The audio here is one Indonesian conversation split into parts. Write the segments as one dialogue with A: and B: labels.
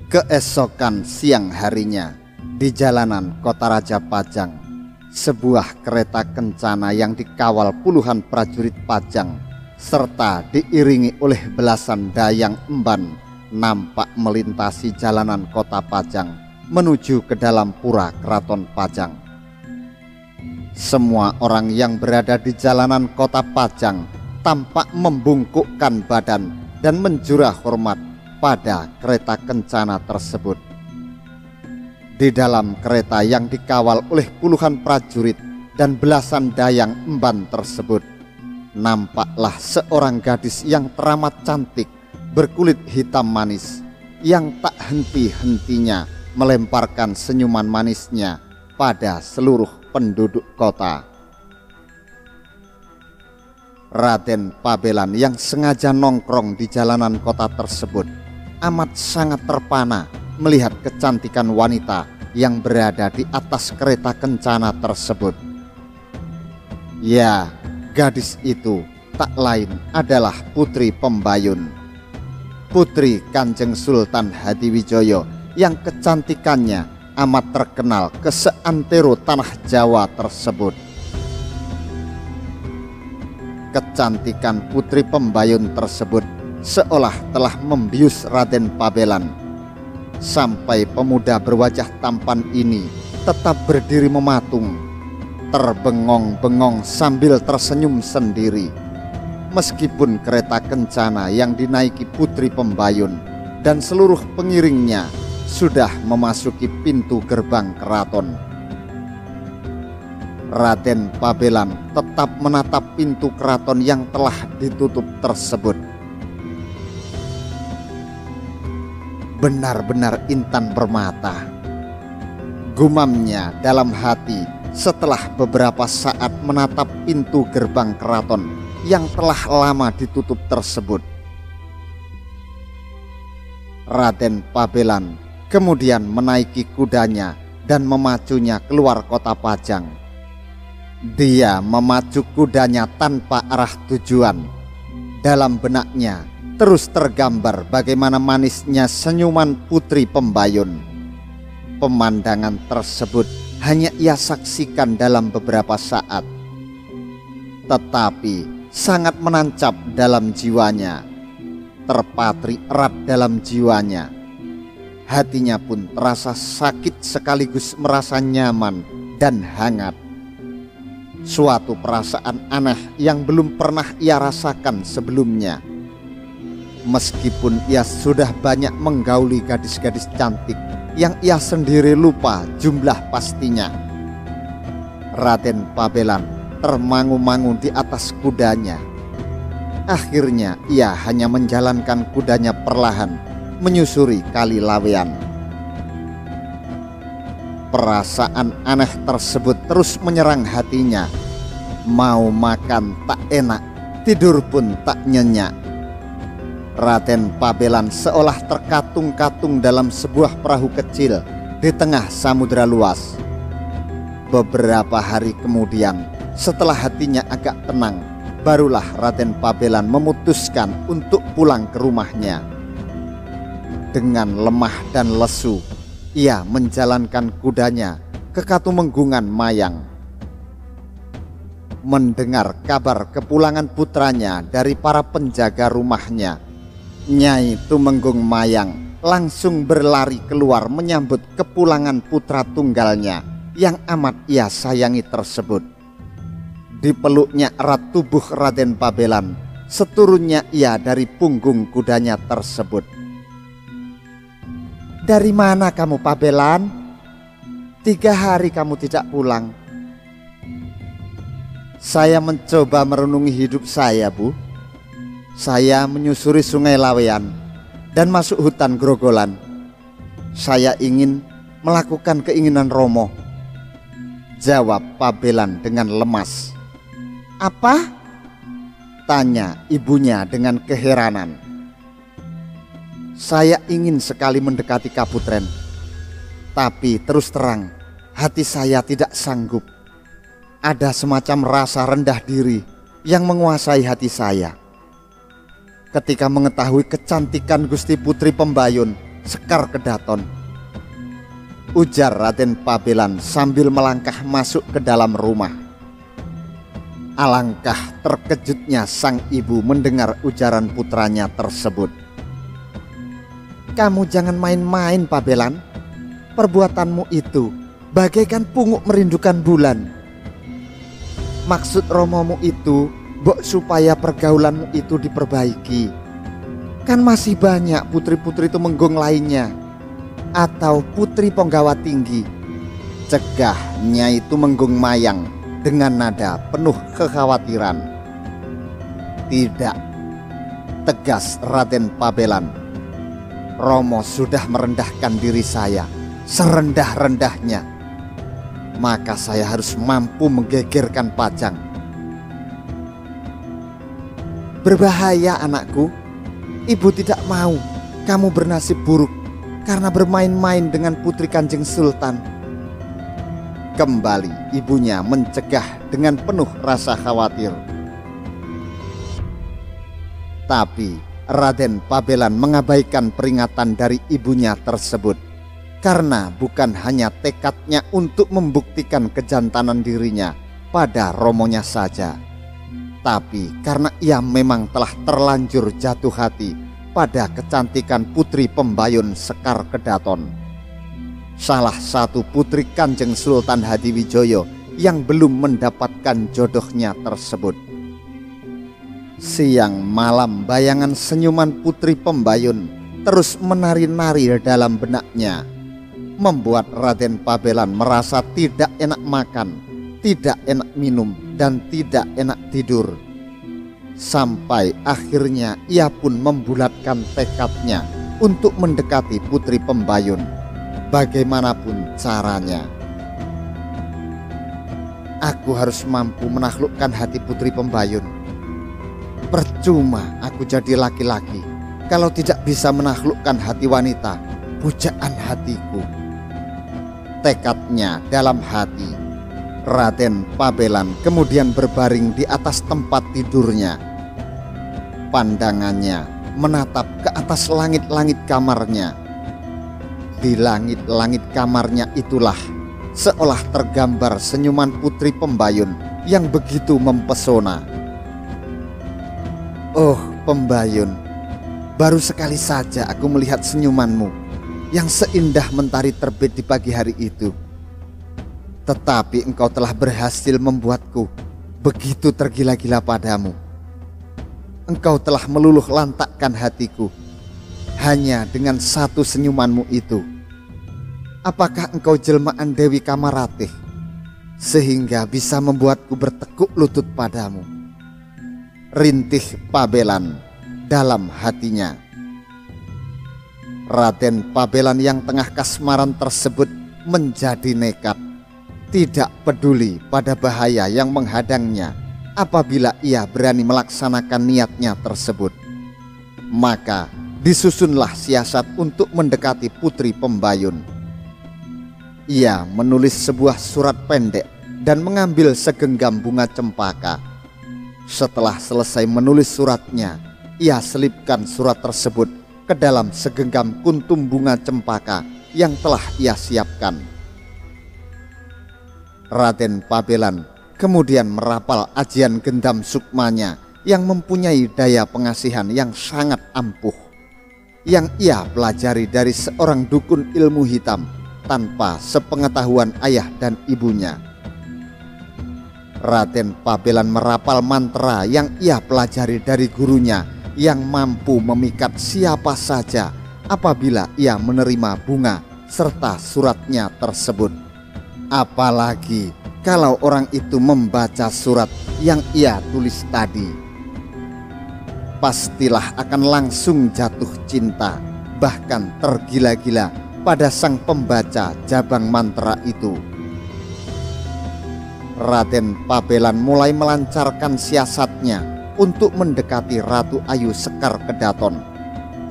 A: Keesokan siang harinya, di jalanan kota Raja Pajang, sebuah kereta kencana yang dikawal puluhan prajurit Pajang serta diiringi oleh belasan dayang emban nampak melintasi jalanan kota Pajang menuju ke dalam pura keraton Pajang. Semua orang yang berada di jalanan kota Pajang tampak membungkukkan badan dan menjurah hormat pada kereta kencana tersebut. Di dalam kereta yang dikawal oleh puluhan prajurit dan belasan dayang emban tersebut, nampaklah seorang gadis yang teramat cantik berkulit hitam manis yang tak henti-hentinya melemparkan senyuman manisnya pada seluruh penduduk kota. Raden Pabelan yang sengaja nongkrong di jalanan kota tersebut amat sangat terpana melihat kecantikan wanita yang berada di atas kereta kencana tersebut. Ya, gadis itu tak lain adalah Putri Pembayun, putri Kanjeng Sultan Hadiwijoyo yang kecantikannya amat terkenal ke seantero tanah Jawa tersebut. Kecantikan Putri Pembayun tersebut seolah telah membius Raden Pabelan, sampai pemuda berwajah tampan ini tetap berdiri mematung, terbengong-bengong sambil tersenyum sendiri. Meskipun kereta kencana yang dinaiki Putri Pembayun dan seluruh pengiringnya sudah memasuki pintu gerbang keraton, Raden Pabelan tetap menatap pintu keraton yang telah ditutup tersebut. Benar-benar intan bermata, gumamnya dalam hati setelah beberapa saat menatap pintu gerbang keraton yang telah lama ditutup tersebut. Raden Pabelan kemudian menaiki kudanya dan memacunya keluar kota Pajang. Dia memacu kudanya tanpa arah tujuan. Dalam benaknya terus tergambar bagaimana manisnya senyuman Putri Pembayun. Pemandangan tersebut hanya ia saksikan dalam beberapa saat, tetapi sangat menancap dalam jiwanya, terpatri erat dalam jiwanya. Hatinya pun terasa sakit sekaligus merasa nyaman dan hangat. Suatu perasaan aneh yang belum pernah ia rasakan sebelumnya. Meskipun ia sudah banyak menggauli gadis-gadis cantik yang ia sendiri lupa jumlah pastinya, Raden Pabelan termangu-mangu di atas kudanya. Akhirnya ia hanya menjalankan kudanya perlahan menyusuri Kali Lawean. Perasaan aneh tersebut terus menyerang hatinya. Mau makan tak enak, tidur pun tak nyenyak. Raden Pabelan seolah terkatung-katung dalam sebuah perahu kecil di tengah samudera luas. Beberapa hari kemudian, setelah hatinya agak tenang, barulah Raden Pabelan memutuskan untuk pulang ke rumahnya. Dengan lemah dan lesu, ia menjalankan kudanya ke Katumenggungan Mayang. Mendengar kabar kepulangan putranya dari para penjaga rumahnya, Nyai Tumenggung Mayang langsung berlari keluar menyambut kepulangan putra tunggalnya yang amat ia sayangi tersebut. Dipeluknya erat tubuh Raden Pabelan, seturunnya ia dari punggung kudanya tersebut. "Dari mana kamu, Pabelan? 3 hari kamu tidak pulang." "Saya mencoba merenungi hidup saya, Bu. Saya menyusuri Sungai Lawean dan masuk hutan Grogolan. Saya ingin melakukan keinginan Romo," jawab Pabelan dengan lemas. "Apa?" tanya ibunya dengan keheranan. "Saya ingin sekali mendekati Kaputren, tapi terus terang hati saya tidak sanggup. Ada semacam rasa rendah diri yang menguasai hati saya. Ketika mengetahui kecantikan Gusti Putri Pembayun, Sekar Kedaton, ujar Raden Pabelan sambil melangkah masuk ke dalam rumah. Alangkah terkejutnya sang ibu mendengar ujaran putranya tersebut. Kamu jangan main-main, Pabelan. Perbuatanmu itu bagaikan pungut merindukan bulan. Maksud romomu itu mbok supaya pergaulanmu itu diperbaiki. Kan masih banyak putri-putri Tumenggung lainnya, atau putri Ponggawa Tinggi. Cegah Nyai Tumenggung Mayang dengan nada penuh kekhawatiran. Tidak, tegas Raden Pabelan. Romo sudah merendahkan diri saya serendah-rendahnya. Maka saya harus mampu menggegerkan Pajang. Berbahaya anakku. Ibu tidak mau kamu bernasib buruk karena bermain-main dengan putri Kanjeng Sultan. Kembali ibunya mencegah dengan penuh rasa khawatir. Tapi Raden Pabelan mengabaikan peringatan dari ibunya tersebut, karena bukan hanya tekadnya untuk membuktikan kejantanan dirinya pada romonya saja, tapi karena ia memang telah terlanjur jatuh hati pada kecantikan putri pembayun Sekar Kedaton, salah satu putri Kanjeng Sultan Hadiwijoyo yang belum mendapatkan jodohnya tersebut. Siang malam bayangan senyuman putri pembayun terus menari-nari dalam benaknya, membuat Raden Pabelan merasa tidak enak makan, tidak enak minum, dan tidak enak tidur. Sampai akhirnya ia pun membulatkan tekadnya untuk mendekati putri pembayun bagaimanapun caranya. Aku harus mampu menaklukkan hati putri pembayun. Percuma aku jadi laki-laki kalau tidak bisa menaklukkan hati wanita, pujaan hatiku. Tekadnya dalam hati, Raden Pabelan kemudian berbaring di atas tempat tidurnya. Pandangannya menatap ke atas langit-langit kamarnya. Di langit-langit kamarnya itulah seolah tergambar senyuman putri pembayun yang begitu mempesona. Oh pembayun, baru sekali saja aku melihat senyumanmu yang seindah mentari terbit di pagi hari itu. Tetapi engkau telah berhasil membuatku begitu tergila-gila padamu. Engkau telah meluluh lantakkan hatiku hanya dengan satu senyumanmu itu. Apakah engkau jelmaan Dewi Kamaratih sehingga bisa membuatku bertekuk lutut padamu? Rintih Pabelan dalam hatinya. Raden Pabelan yang tengah kasmaran tersebut menjadi nekat, tidak peduli pada bahaya yang menghadangnya apabila ia berani melaksanakan niatnya tersebut. Maka disusunlah siasat untuk mendekati putri pembayun. Ia menulis sebuah surat pendek dan mengambil segenggam bunga cempaka. Setelah selesai menulis suratnya, ia selipkan surat tersebut ke dalam segenggam kuntum bunga cempaka yang telah ia siapkan. Raden Pabelan kemudian merapal ajian gendam sukmanya yang mempunyai daya pengasihan yang sangat ampuh, yang ia pelajari dari seorang dukun ilmu hitam tanpa sepengetahuan ayah dan ibunya. Raden Pabelan merapal mantra yang ia pelajari dari gurunya yang mampu memikat siapa saja apabila ia menerima bunga serta suratnya tersebut. Apalagi kalau orang itu membaca surat yang ia tulis tadi. Pastilah akan langsung jatuh cinta, bahkan tergila-gila pada sang pembaca jabang mantra itu. Raden Pabelan mulai melancarkan siasatnya untuk mendekati Ratu Ayu Sekar Kedaton.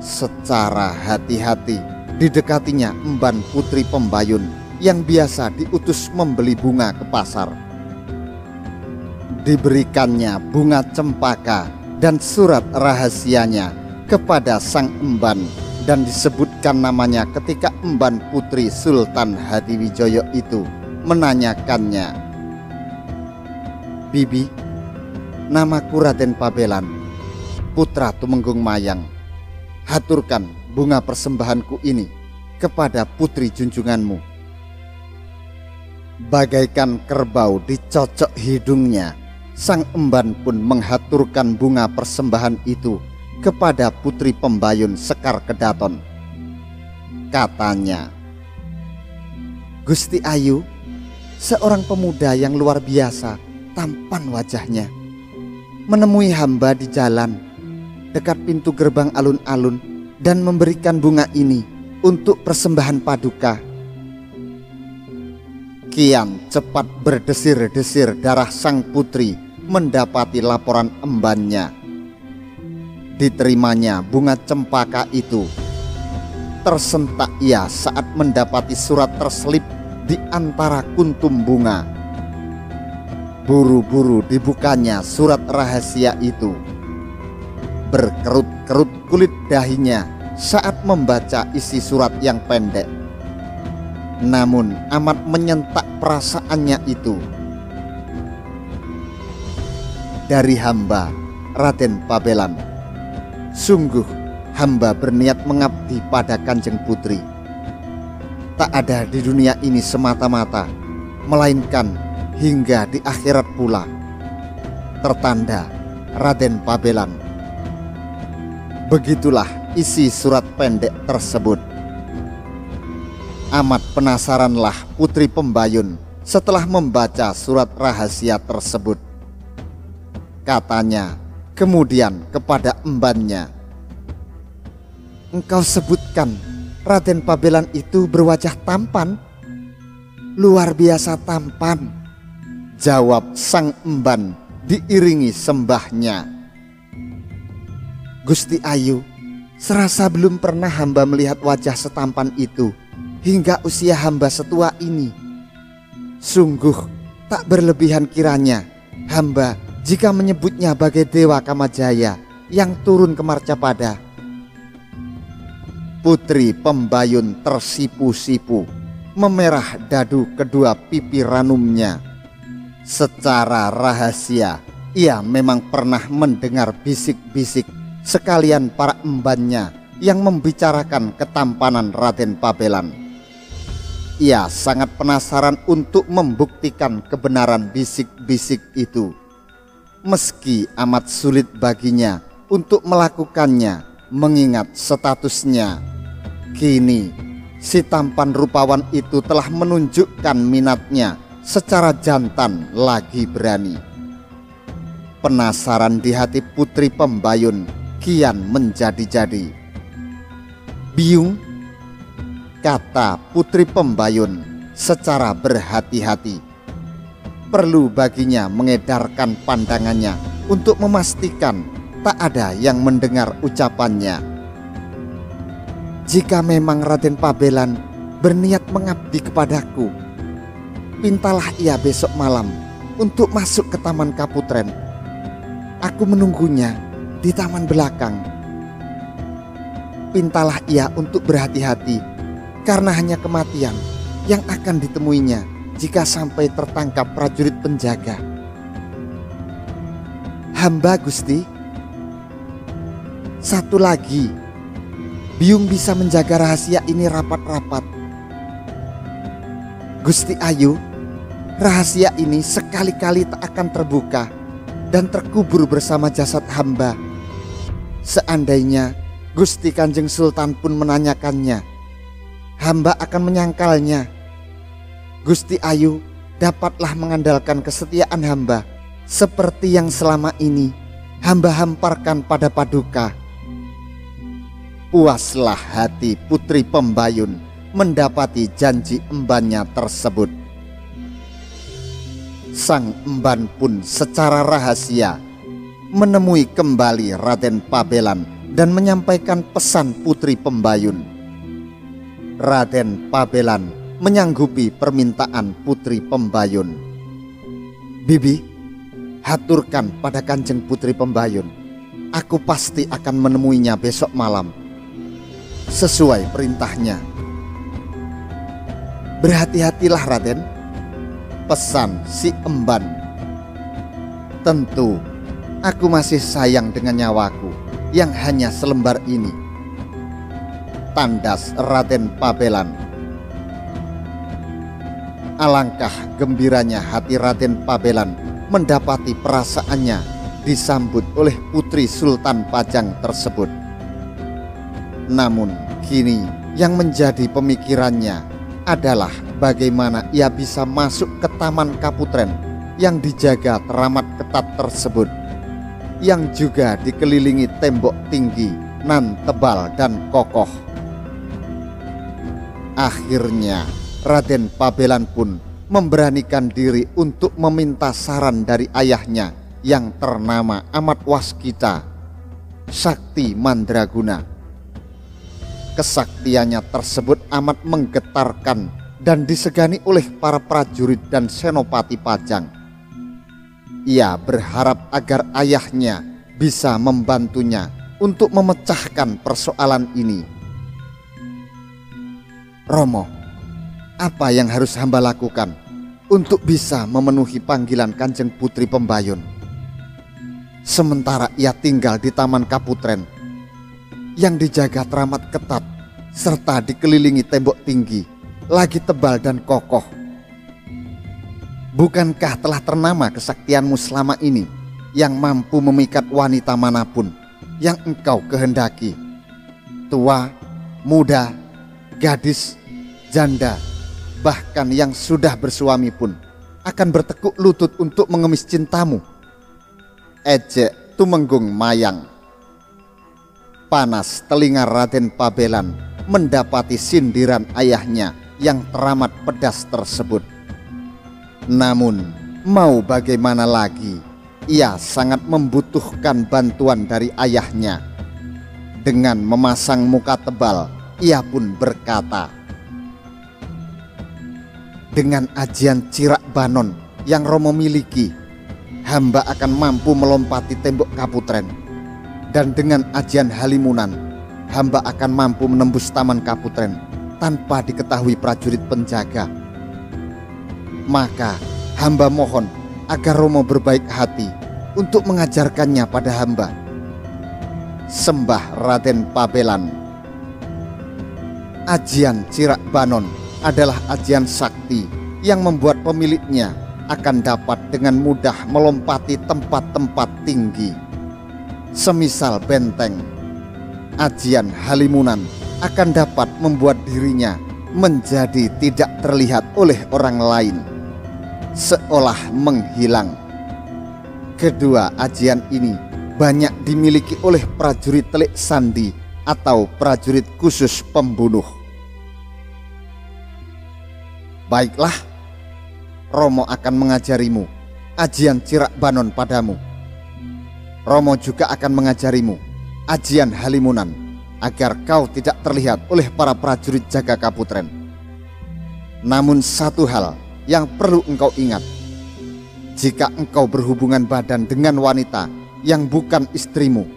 A: Secara hati-hati didekatinya emban putri pembayun yang biasa diutus membeli bunga ke pasar. Diberikannya bunga cempaka dan surat rahasianya kepada sang emban dan disebutkan namanya ketika emban putri Sultan Hadiwijoyo itu menanyakannya. "Bibi, namaku Raden Pabelan, putra Tumenggung Mayang. Haturkan bunga persembahanku ini kepada putri junjunganmu." Bagaikan kerbau dicocok hidungnya, sang emban pun menghaturkan bunga persembahan itu kepada putri Pembayun Sekar Kedaton. Katanya, "Gusti Ayu, seorang pemuda yang luar biasa tampan wajahnya, menemui hamba di jalan dekat pintu gerbang alun-alun dan memberikan bunga ini untuk persembahan paduka." Kian cepat berdesir-desir darah sang putri mendapati laporan embannya. Diterimanya bunga cempaka itu. Tersentak ia saat mendapati surat terselip di antara kuntum bunga. Buru-buru dibukanya surat rahasia itu. Berkerut-kerut kulit dahinya saat membaca isi surat yang pendek. Namun amat menyentak perasaannya itu. "Dari hamba Raden Pabelan, sungguh hamba berniat mengabdi pada Kanjeng Putri. Tak ada di dunia ini semata-mata, melainkan hingga di akhirat pula. Tertanda Raden Pabelan." Begitulah isi surat pendek tersebut. Amat penasaranlah putri Pembayun setelah membaca surat rahasia tersebut. Katanya kemudian kepada embannya, "Engkau sebutkan Raden Pabelan itu berwajah tampan?" "Luar biasa tampan," jawab sang emban diiringi sembahnya. "Gusti Ayu, serasa belum pernah hamba melihat wajah setampan itu hingga usia hamba setua ini. Sungguh tak berlebihan kiranya hamba jika menyebutnya bagai Dewa Kamajaya yang turun ke Marcapada." Putri Pembayun tersipu-sipu, memerah dadu kedua pipi ranumnya. Secara rahasia ia memang pernah mendengar bisik-bisik sekalian para embannya yang membicarakan ketampanan Raden Pabelan. Ia sangat penasaran untuk membuktikan kebenaran bisik-bisik itu. Meski amat sulit baginya untuk melakukannya mengingat statusnya. Kini si tampan rupawan itu telah menunjukkan minatnya secara jantan lagi berani. Penasaran di hati putri Pembayun kian menjadi-jadi. "Biung," kata putri Pembayun secara berhati-hati. Perlu baginya mengedarkan pandangannya untuk memastikan tak ada yang mendengar ucapannya. "Jika memang Raden Pabelan berniat mengabdi kepadaku, pintalah ia besok malam untuk masuk ke Taman Kaputren. Aku menunggunya di taman belakang. Pintalah ia untuk berhati-hati, karena hanya kematian yang akan ditemuinya jika sampai tertangkap prajurit penjaga." "Hamba Gusti." "Satu lagi, Biung bisa menjaga rahasia ini rapat-rapat." "Gusti Ayu, rahasia ini sekali-kali tak akan terbuka dan terkubur bersama jasad hamba. Seandainya Gusti Kanjeng Sultan pun menanyakannya, hamba akan menyangkalnya. Gusti Ayu dapatlah mengandalkan kesetiaan hamba seperti yang selama ini hamba hamparkan pada paduka." Puaslah hati putri Pembayun mendapati janji embannya tersebut. Sang emban pun secara rahasia menemui kembali Raden Pabelan dan menyampaikan pesan putri Pembayun. Raden Pabelan menyanggupi permintaan putri Pembayun. "Bibi, haturkan pada Kanjeng Putri Pembayun, aku pasti akan menemuinya besok malam. sesuai perintahnya. "Berhati-hatilah Raden," pesan si emban. "Tentu aku masih sayang dengan nyawaku yang hanya selembar ini," tandas Raden Pabelan. Alangkah gembiranya hati Raden Pabelan mendapati perasaannya disambut oleh putri Sultan Pajang tersebut. Namun kini yang menjadi pemikirannya adalah bagaimana ia bisa masuk ke Taman Kaputren yang dijaga teramat ketat tersebut, yang juga dikelilingi tembok tinggi nan tebal dan kokoh. Akhirnya Raden Pabelan pun memberanikan diri untuk meminta saran dari ayahnya yang ternama amat waskita, Sakti Mandraguna. Kesaktiannya tersebut amat menggetarkan dan disegani oleh para prajurit dan senopati Pajang. Ia berharap agar ayahnya bisa membantunya untuk memecahkan persoalan ini. "Romo, apa yang harus hamba lakukan untuk bisa memenuhi panggilan Kanjeng Putri Pembayun? Sementara ia tinggal di Taman Kaputren yang dijaga teramat ketat serta dikelilingi tembok tinggi, lagi tebal dan kokoh. Bukankah telah ternama kesaktianmu selama ini yang mampu memikat wanita manapun yang engkau kehendaki? Tua, muda, gadis, janda, bahkan yang sudah bersuami pun akan bertekuk lutut untuk mengemis cintamu," ejek Tumenggung Mayang. Panas telinga Raden Pabelan mendapati sindiran ayahnya yang teramat pedas tersebut. Namun mau bagaimana lagi, ia sangat membutuhkan bantuan dari ayahnya. Dengan memasang muka tebal, ia pun berkata, "Dengan ajian Cirak Banon yang Romo miliki, hamba akan mampu melompati tembok Kaputren. Dan dengan ajian Halimunan, hamba akan mampu menembus Taman Kaputren tanpa diketahui prajurit penjaga. Maka hamba mohon agar Romo berbaik hati untuk mengajarkannya pada hamba." Sembah Raden Pabelan. Ajian Cirak Banon adalah ajian sakti yang membuat pemiliknya akan dapat dengan mudah melompati tempat-tempat tinggi. Semisal benteng, ajian Halimunan akan dapat membuat dirinya menjadi tidak terlihat oleh orang lain, seolah menghilang. Kedua ajian ini banyak dimiliki oleh prajurit telik sandi atau prajurit khusus pembunuh. "Baiklah, Romo akan mengajarimu ajian Cirak Banon padamu. Romo juga akan mengajarimu ajian Halimunan agar kau tidak terlihat oleh para prajurit jaga Kaputren. Namun satu hal yang perlu engkau ingat, jika engkau berhubungan badan dengan wanita yang bukan istrimu,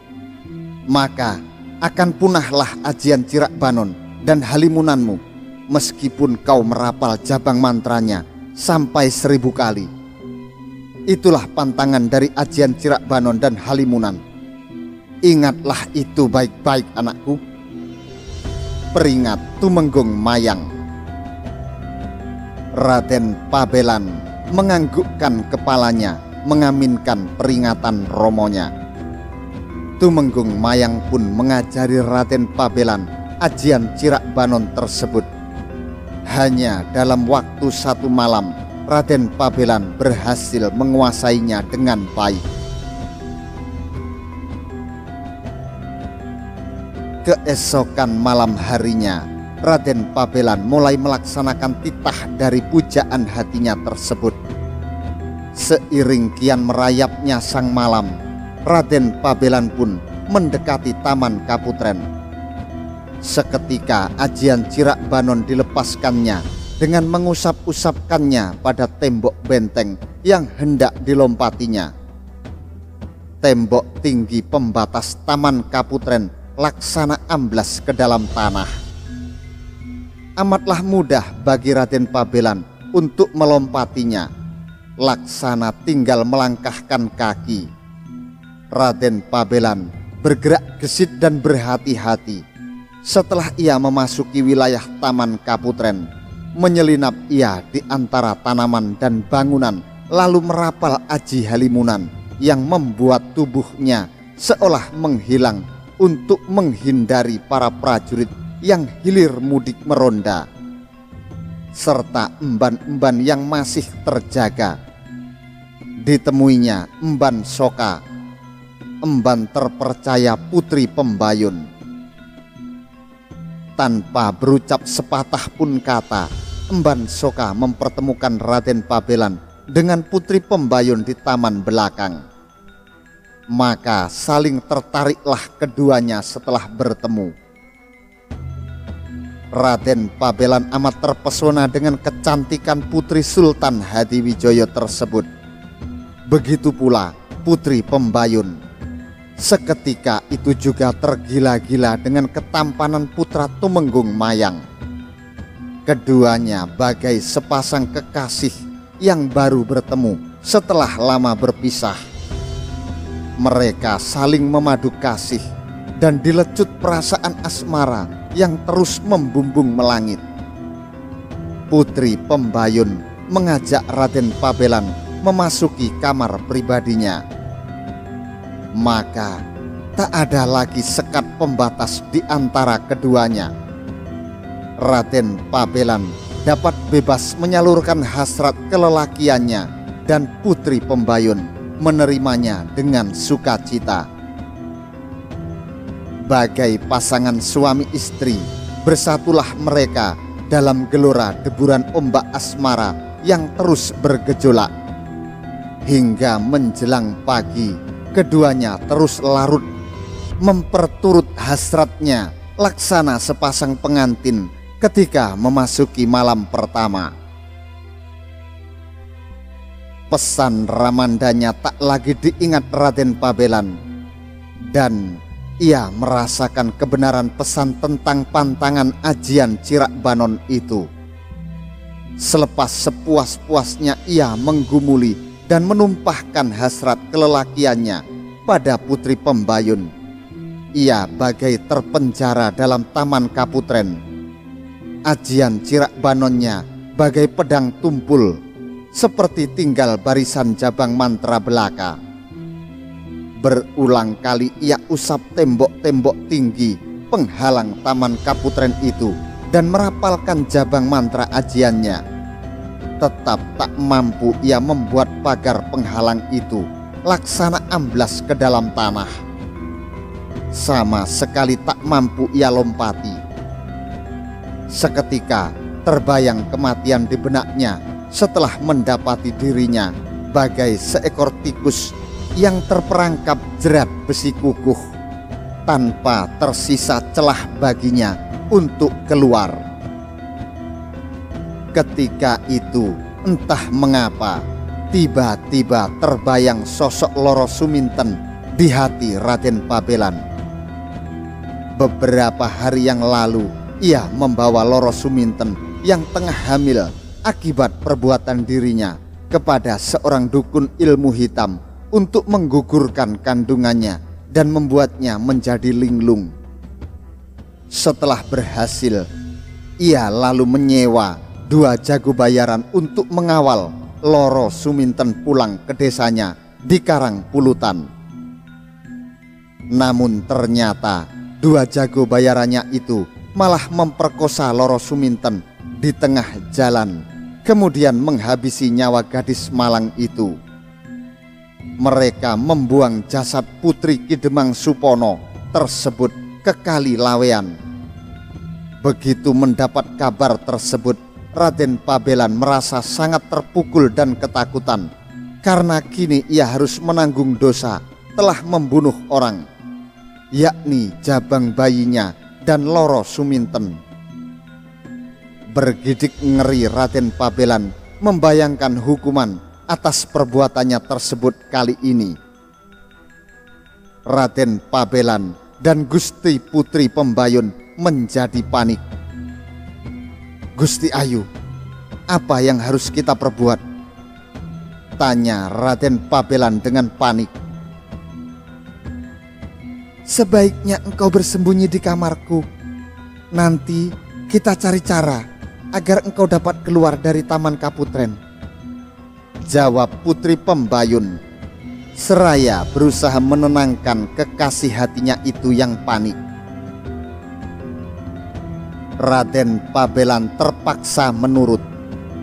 A: maka akan punahlah ajian Cirak Banon dan Halimunanmu, meskipun kau merapal jabang mantranya sampai 1000 kali. Itulah pantangan dari ajian Cirak Banon dan Halimunan. Ingatlah itu baik-baik, anakku." Peringat Tumenggung Mayang. Raden Pabelan menganggukkan kepalanya mengaminkan peringatan romonya. Tumenggung Mayang pun mengajari Raden Pabelan ajian Cirak Banon tersebut. Hanya dalam waktu 1 malam, Raden Pabelan berhasil menguasainya dengan baik. Keesokan malam harinya, Raden Pabelan mulai melaksanakan titah dari pujaan hatinya tersebut. Seiring kian merayapnya sang malam, Raden Pabelan pun mendekati Taman Kaputren. Seketika ajian Cirak Banon dilepaskannya dengan mengusap-usapkannya pada tembok benteng yang hendak dilompatinya. Tembok tinggi pembatas Taman Kaputren laksana amblas ke dalam tanah. Amatlah mudah bagi Raden Pabelan untuk melompatinya, laksana tinggal melangkahkan kaki. Raden Pabelan bergerak gesit dan berhati-hati. Setelah ia memasuki wilayah Taman Kaputren, menyelinap ia di antara tanaman dan bangunan, lalu merapal Aji Halimunan yang membuat tubuhnya seolah menghilang untuk menghindari para prajurit yang hilir mudik meronda, serta emban-emban yang masih terjaga. Ditemuinya Emban Soka, emban terpercaya Putri Pembayun. Tanpa berucap sepatah pun kata, Emban Soka mempertemukan Raden Pabelan dengan Putri Pembayun di taman belakang. Maka saling tertariklah keduanya setelah bertemu. Raden Pabelan amat terpesona dengan kecantikan Putri Sultan Hadiwijoyo tersebut. Begitu pula Putri Pembayun. Seketika itu juga tergila-gila dengan ketampanan putra Tumenggung Mayang. Keduanya bagai sepasang kekasih yang baru bertemu setelah lama berpisah. Mereka saling memadu kasih dan dilecut perasaan asmara yang terus membumbung melangit. Putri Pembayun mengajak Raden Pabelan memasuki kamar pribadinya. Maka tak ada lagi sekat pembatas di antara keduanya. Raden Pabelan dapat bebas menyalurkan hasrat kelelakiannya dan Putri Pembayun menerimanya dengan sukacita. Bagai pasangan suami istri, bersatulah mereka dalam gelora deburan ombak asmara yang terus bergejolak. Hingga menjelang pagi, keduanya terus larut memperturut hasratnya, laksana sepasang pengantin ketika memasuki malam pertama. Pesan ramandanya tak lagi diingat Raden Pabelan, dan ia merasakan kebenaran pesan tentang pantangan ajian Cirakbanon itu. Selepas sepuas-puasnya ia menggumuli dan menumpahkan hasrat kelelakiannya pada Putri Pembayun, ia bagai terpenjara dalam Taman Kaputren. Ajian Cirakbanonnya bagai pedang tumpul, seperti tinggal barisan jabang mantra belaka. Berulang kali ia usap tembok-tembok tinggi penghalang Taman Kaputren itu dan merapalkan jabang mantra ajiannya. Tetap tak mampu ia membuat pagar penghalang itu laksana amblas ke dalam tanah. Sama sekali tak mampu ia lompati. Seketika terbayang kematian di benaknya setelah mendapati dirinya bagai seekor tikus yang terperangkap jerat besi kukuh, tanpa tersisa celah baginya untuk keluar. Ketika itu entah mengapa tiba-tiba terbayang sosok Loro Suminten di hati Raden Pabelan. Beberapa hari yang lalu ia membawa Loro Suminten yang tengah hamil akibat perbuatan dirinya kepada seorang dukun ilmu hitam untuk menggugurkan kandungannya dan membuatnya menjadi linglung. Setelah berhasil, ia lalu menyewa 2 jago bayaran untuk mengawal Loro Suminten pulang ke desanya di Karang Pulutan. Namun ternyata 2 jago bayarannya itu malah memperkosa Loro Suminten di tengah jalan, kemudian menghabisi nyawa gadis malang itu. Mereka membuang jasad Putri Kidemang Supono tersebut ke Kali Lawean. Begitu mendapat kabar tersebut, Raden Pabelan merasa sangat terpukul dan ketakutan, karena kini ia harus menanggung dosa telah membunuh orang, yakni jabang bayinya dan Loro Suminten. Bergidik ngeri Raden Pabelan membayangkan hukuman atas perbuatannya tersebut kali ini. Raden Pabelan dan Gusti Putri Pembayun menjadi panik. "Gusti Ayu, apa yang harus kita perbuat?" tanya Raden Pabelan dengan panik. "Sebaiknya engkau bersembunyi di kamarku. Nanti kita cari cara agar engkau dapat keluar dari Taman Kaputren," jawab Putri Pembayun, seraya berusaha menenangkan kekasih hatinya itu yang panik. Raden Pabelan terpaksa menurut.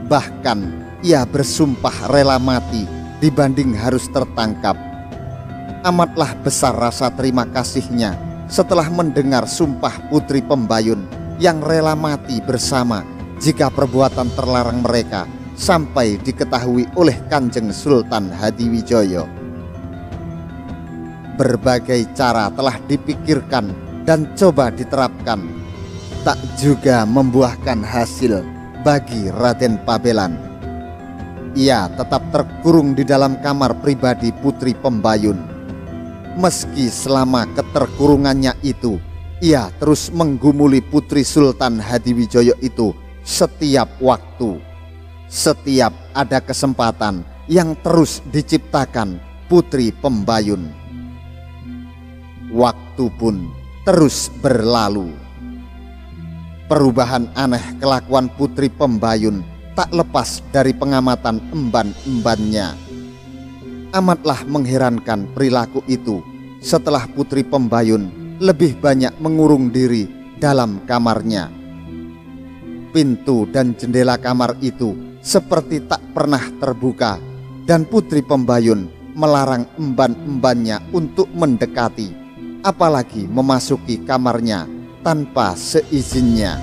A: Bahkan ia bersumpah rela mati dibanding harus tertangkap. Amatlah besar rasa terima kasihnya setelah mendengar sumpah Putri Pembayun yang rela mati bersama jika perbuatan terlarang mereka sampai diketahui oleh Kanjeng Sultan Hadiwijoyo. Berbagai cara telah dipikirkan dan coba diterapkan, tak juga membuahkan hasil bagi Raden Pabelan. Ia tetap terkurung di dalam kamar pribadi Putri Pembayun. Meski selama keterkurungannya itu ia terus menggumuli Putri Sultan Hadiwijoyo itu setiap waktu. Setiap ada kesempatan yang terus diciptakan Putri Pembayun. Waktu pun terus berlalu. Perubahan aneh kelakuan Putri Pembayun tak lepas dari pengamatan emban-embannya. Amatlah mengherankan perilaku itu setelah Putri Pembayun lebih banyak mengurung diri dalam kamarnya. Pintu dan jendela kamar itu seperti tak pernah terbuka, dan Putri Pembayun melarang emban-embannya untuk mendekati, apalagi memasuki kamarnya tanpa seizinnya.